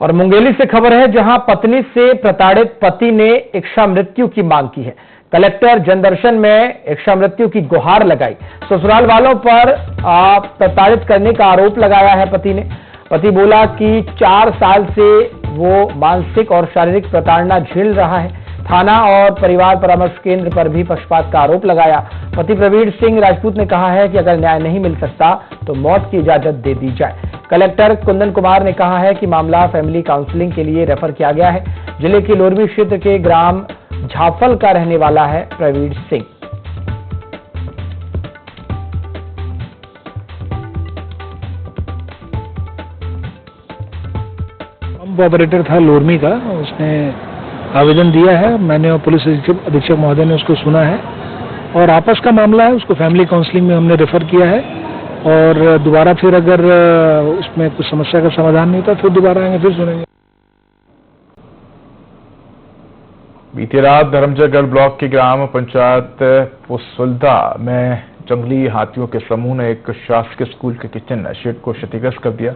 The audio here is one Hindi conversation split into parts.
और मुंगेली से खबर है, जहां पत्नी से प्रताड़ित पति ने इच्छा मृत्यु की मांग की है। कलेक्टर जनदर्शन में इच्छा मृत्यु की गुहार लगाई। ससुराल वालों पर प्रताड़ित करने का आरोप लगाया है पति ने। पति बोला कि 4 साल से वो मानसिक और शारीरिक प्रताड़ना झेल रहा है। थाना और परिवार परामर्श केंद्र पर भी पक्षपात का आरोप लगाया। पति प्रवीण सिंह राजपूत ने कहा है कि अगर न्याय नहीं मिल सकता तो मौत की इजाजत दे दी जाए। कलेक्टर कुंदन कुमार ने कहा है कि मामला फैमिली काउंसलिंग के लिए रेफर किया गया है। जिले के लोरमी क्षेत्र के ग्राम झाफल का रहने वाला है प्रवीण सिंह। पंप ऑपरेटर था लोरमी का, उसने आवेदन दिया है। मैंने और पुलिस अधीक्षक महोदय ने उसको सुना है और आपस का मामला है, उसको फैमिली काउंसलिंग में हमने रेफर किया है। और दोबारा फिर अगर उसमें कुछ समस्या का समाधान नहीं होता फिर दोबारा आएंगे, फिर सुनेंगे। बीती रात धर्मजयगढ़ ब्लॉक के ग्राम पंचायत पुसुल्दा में जंगली हाथियों के समूह ने एक शासकीय स्कूल के किचन शेड को क्षतिग्रस्त कर दिया।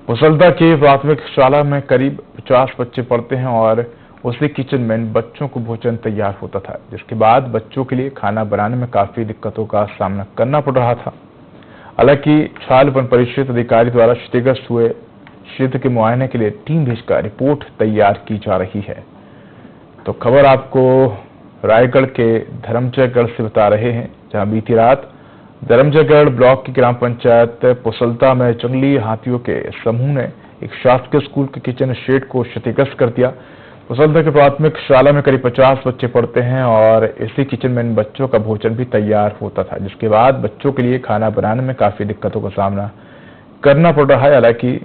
पुसुल्दा की प्राथमिक शाला में करीब 50 बच्चे पढ़ते हैं और उसी किचन में इन बच्चों को भोजन तैयार होता था, जिसके बाद बच्चों के लिए खाना बनाने में काफी दिक्कतों का सामना करना पड़ रहा था। हालांकि छाल वन परिषद अधिकारी द्वारा क्षतिग्रस्त हुए क्षेत्र के मुआयने के लिए टीम भेजकर रिपोर्ट तैयार की जा रही है। तो खबर आपको रायगढ़ के धर्मजयगढ़ से बता रहे हैं, जहां बीती रात धर्मजयगढ़ ब्लॉक की ग्राम पंचायत पुसुल्दा में जंगली हाथियों के समूह ने एक शासकीय स्कूल के किचन शेड को क्षतिग्रस्त कर दिया। पुसुल्दा के प्राथमिक शाला में करीब 50 बच्चे पढ़ते हैं और इसी किचन में इन बच्चों का भोजन भी तैयार होता था, जिसके बाद बच्चों के लिए खाना बनाने में काफी दिक्कतों का सामना करना पड़ रहा है। हालांकि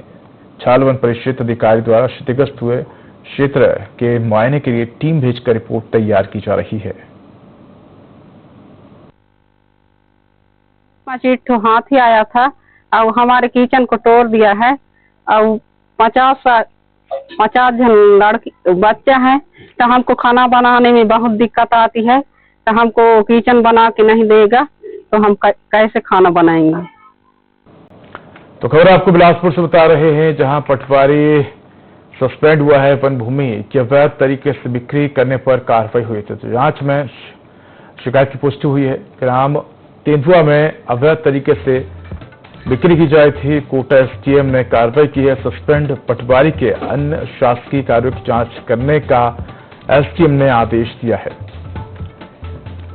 छाल वन परिषद अधिकारी द्वारा क्षतिग्रस्त हुए क्षेत्र के मुआयने के लिए टीम भेजकर रिपोर्ट तैयार की जा रही है। 5 हाथी आया था और हमारे किचन को तोड़ दिया है और 50 जन लड़की बच्चे हैं, तो हमको खाना बनाने में बहुत दिक्कत आती है। तो हमको किचन बना के नहीं देगा तो हम कैसे खाना बनाएंगे। तो खबर आपको बिलासपुर से बता रहे हैं, जहां पटवारी सस्पेंड हुआ है। वन भूमि की अवैध तरीके से बिक्री करने पर कार्रवाई हुई थी। तो जांच में शिकायत की पुष्टि हुई है। ग्राम तेंदुआ में अवैध तरीके से बिक्री की जाई थी। कोटा एसडीएम ने कार्रवाई की है। सस्पेंड पटवारी के अन्य शासकीय कार्यों की जांच करने का एसडीएम ने आदेश दिया है।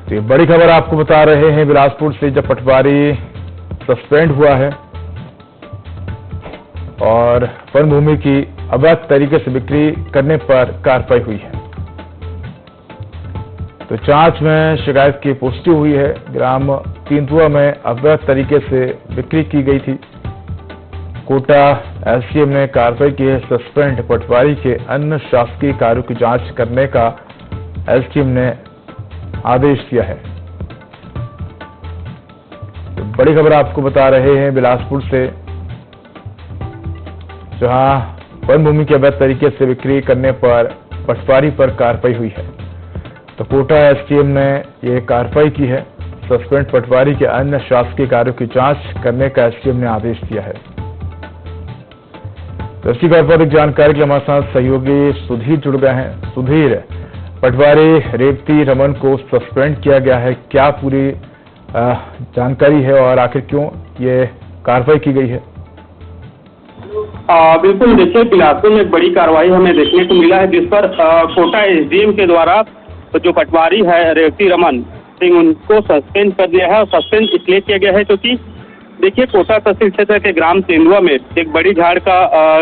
तो ये बड़ी खबर आपको बता रहे हैं बिलासपुर से, जब पटवारी सस्पेंड हुआ है और वन भूमि की अवैध तरीके से बिक्री करने पर कार्रवाई हुई है। तो जांच में शिकायत की पुष्टि हुई है। ग्राम तेंदुआ में अवैध तरीके से बिक्री की गई थी। कोटा एसडीएम ने कार्रवाई की है। सस्पेंड पटवारी के अन्य शासकीय कार्यों की जांच करने का एसडीएम ने आदेश दिया है। तो बड़ी खबर आपको बता रहे हैं बिलासपुर से, जहां वन भूमि के अवैध तरीके से बिक्री करने पर पटवारी पर कार्रवाई हुई है। तो कोटा एसडीएम ने यह कार्रवाई की है। सस्पेंड पटवारी के अन्य शासकीय कार्यों की जांच करने का एसडीएम ने आदेश दिया है। तो इसी पर अधिक जानकारी के लिए हमारे साथ सहयोगी सुधीर जुड़ गए हैं। सुधीर, पटवारी रेवती रमन को सस्पेंड किया गया है, क्या पूरी जानकारी है और आखिर क्यों ये कार्रवाई की गई है? बिल्कुल, देखिए बिलासपुर में एक बड़ी कार्रवाई हमें देखने को मिला है, जिस पर कोटा एसडीएम के द्वारा जो पटवारी है रेवती रमन सिंह, उनको सस्पेंड कर दिया है। और सस्पेंड इसलिए किया गया है क्योंकि देखिए कोटा तहसील क्षेत्र के ग्राम तेंदुआ में एक बड़ी झाड़ का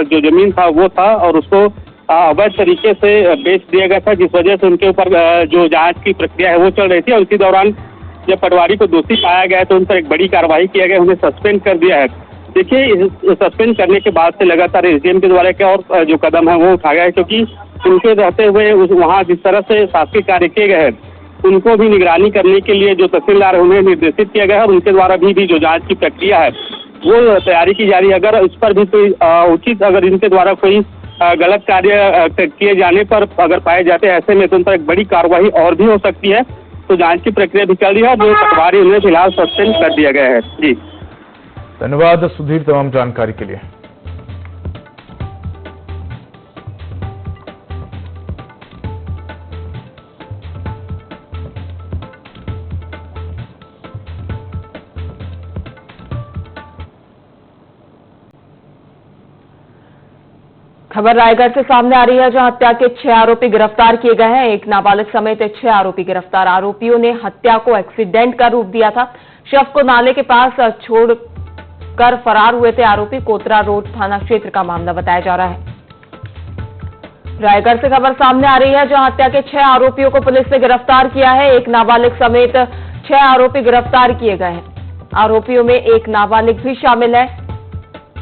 जो जमीन था वो था और उसको अवैध तरीके से बेच दिया गया था, जिस वजह से उनके ऊपर जो जांच की प्रक्रिया है वो चल रही थी। और इसी दौरान जब पटवारी को दोषी पाया गया तो उन पर एक बड़ी कार्रवाई किया गया, उन्हें सस्पेंड कर दिया है। देखिए, सस्पेंड करने के बाद से लगातार एसडीएम के द्वारा क्या और जो कदम है वो उठाया गया है, क्योंकि उनके रहते हुए वहाँ जिस तरह से शासकीय कार्य किए गए हैं उनको भी निगरानी करने के लिए जो तहसीलदार है उन्हें निर्देशित किया गया है और उनके द्वारा भी जो जांच की प्रक्रिया है वो तैयारी की जा रही है। अगर इस पर भी कोई उचित, अगर इनके द्वारा कोई गलत कार्य किए जाने पर अगर पाए जाते हैं, ऐसे में तो उन पर एक बड़ी कार्रवाई और भी हो सकती है। तो जांच की प्रक्रिया भी चल रही है। जो पटवारी उन्हें फिलहाल सस्पेंड कर दिया गया है। जी, धन्यवाद सुधीर तमाम जानकारी के लिए। खबर रायगढ़ से सामने आ रही है, जहां हत्या के 6 आरोपी गिरफ्तार किए गए हैं। एक नाबालिग समेत 6 आरोपी गिरफ्तार। आरोपियों ने हत्या को एक्सीडेंट का रूप दिया था। शव को नाले के पास छोड़कर फरार हुए थे आरोपी। कोतरा रोड थाना क्षेत्र का मामला बताया जा रहा है। रायगढ़ से खबर सामने आ रही है, जहां हत्या के 6 आरोपियों को पुलिस ने गिरफ्तार किया है। एक नाबालिग समेत 6 आरोपी गिरफ्तार किए गए हैं। आरोपियों में एक नाबालिग भी शामिल है।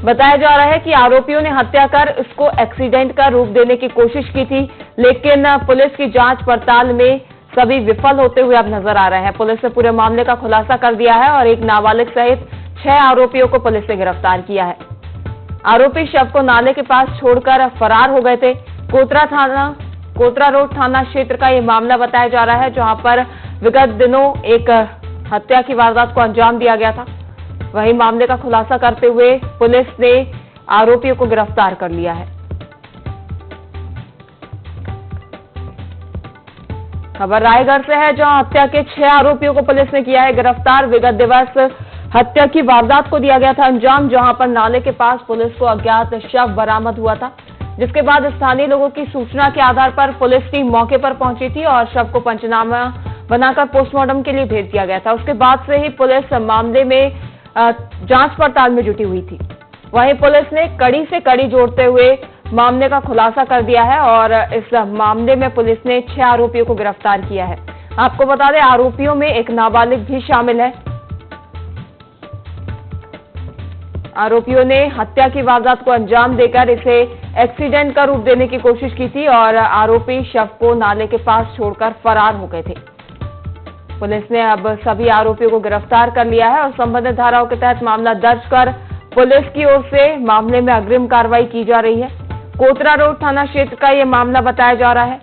बताया जा रहा है कि आरोपियों ने हत्या कर इसको एक्सीडेंट का रूप देने की कोशिश की थी, लेकिन पुलिस की जांच पड़ताल में सभी विफल होते हुए अब नजर आ रहे हैं। पुलिस ने पूरे मामले का खुलासा कर दिया है और एक नाबालिग सहित 6 आरोपियों को पुलिस ने गिरफ्तार किया है। आरोपी शव को नाले के पास छोड़कर फरार हो गए थे। कोतरा रोड थाना क्षेत्र का यह मामला बताया जा रहा है, जहां पर विगत दिनों एक हत्या की वारदात को अंजाम दिया गया था। वहीं मामले का खुलासा करते हुए पुलिस ने आरोपियों को गिरफ्तार कर लिया है। खबर रायगढ़ से है, जहां हत्या के 6 आरोपियों को पुलिस ने किया है गिरफ्तार। विगत दिवस हत्या की वारदात को दिया गया था अंजाम, जहां पर नाले के पास पुलिस को अज्ञात शव बरामद हुआ था, जिसके बाद स्थानीय लोगों की सूचना के आधार पर पुलिस टीम मौके पर पहुंची थी और शव को पंचनामा बनाकर पोस्टमार्टम के लिए भेज दिया गया था। उसके बाद से ही पुलिस मामले में जांच पड़ताल में जुटी हुई थी। वहीं पुलिस ने कड़ी से कड़ी जोड़ते हुए मामले का खुलासा कर दिया है और इस मामले में पुलिस ने 6 आरोपियों को गिरफ्तार किया है। आपको बता दें, आरोपियों में एक नाबालिग भी शामिल है। आरोपियों ने हत्या की वारदात को अंजाम देकर इसे एक्सीडेंट का रूप देने की कोशिश की थी और आरोपी शव को नाले के पास छोड़कर फरार हो गए थे। पुलिस ने अब सभी आरोपियों को गिरफ्तार कर लिया है और संबंधित धाराओं के तहत मामला दर्ज कर पुलिस की ओर से मामले में अग्रिम कार्रवाई की जा रही है। कोतरा रोड थाना क्षेत्र का यह मामला बताया जा रहा है।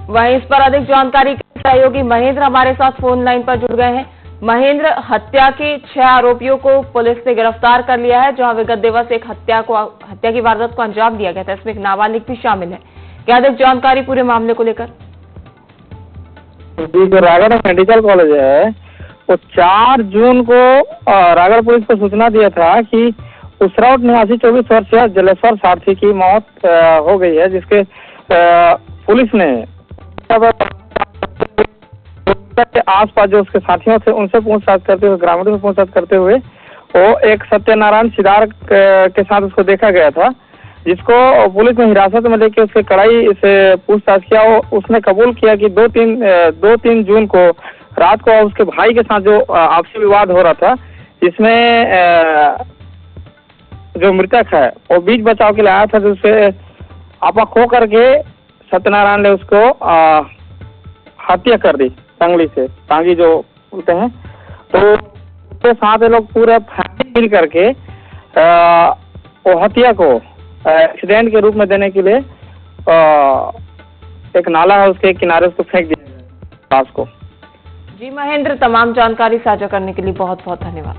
वहीं इस पर अधिक जानकारी के सहयोगी महेंद्र हमारे साथ फोन लाइन पर जुड़ गए हैं। महेंद्र, हत्या के 6 आरोपियों को पुलिस ने गिरफ्तार कर लिया है, जहां विगत दिवस एक हत्या की वारदात को अंजाम दिया गया था। इसमें एक नाबालिग भी शामिल है। क्या अधिक जानकारी पूरे मामले को लेकर? जी, जो रायगढ़ मेडिकल कॉलेज है, वो 4 जून को रायगढ़ पुलिस को सूचना दिया था कि उसराउट निवासी 24 वर्षीय जलेश्वर सारथी की मौत हो गई है, जिसके पुलिस ने के आसपास जो उसके साथियों थे उनसे पूछताछ करते हुए, ग्रामीणों से पूछताछ करते हुए, वो एक सत्यनारायण सिदार के साथ उसको देखा गया था, जिसको पुलिस ने हिरासत में लेके उसके कड़ाई से पूछताछ किया। उसने कबूल किया कि 2-3 जून को रात को उसके भाई के साथ जो आपसी विवाद हो रहा था, जिसमें जो मृतक है वो बीच बचाव के लिए आया था, जिससे आपा खो करके सत्यनारायण ने उसको हत्या कर दी टांगली से, टांगी जो बोलते हैं। तो उसके साथ लोग पूरे फैमिली मिल करके वो हत्या को एक्सीडेंट के रूप में देने के लिए एक नाला है, उसके किनारे उसको फेंक दिया लाश को। जी महेंद्र, तमाम जानकारी साझा करने के लिए बहुत बहुत धन्यवाद।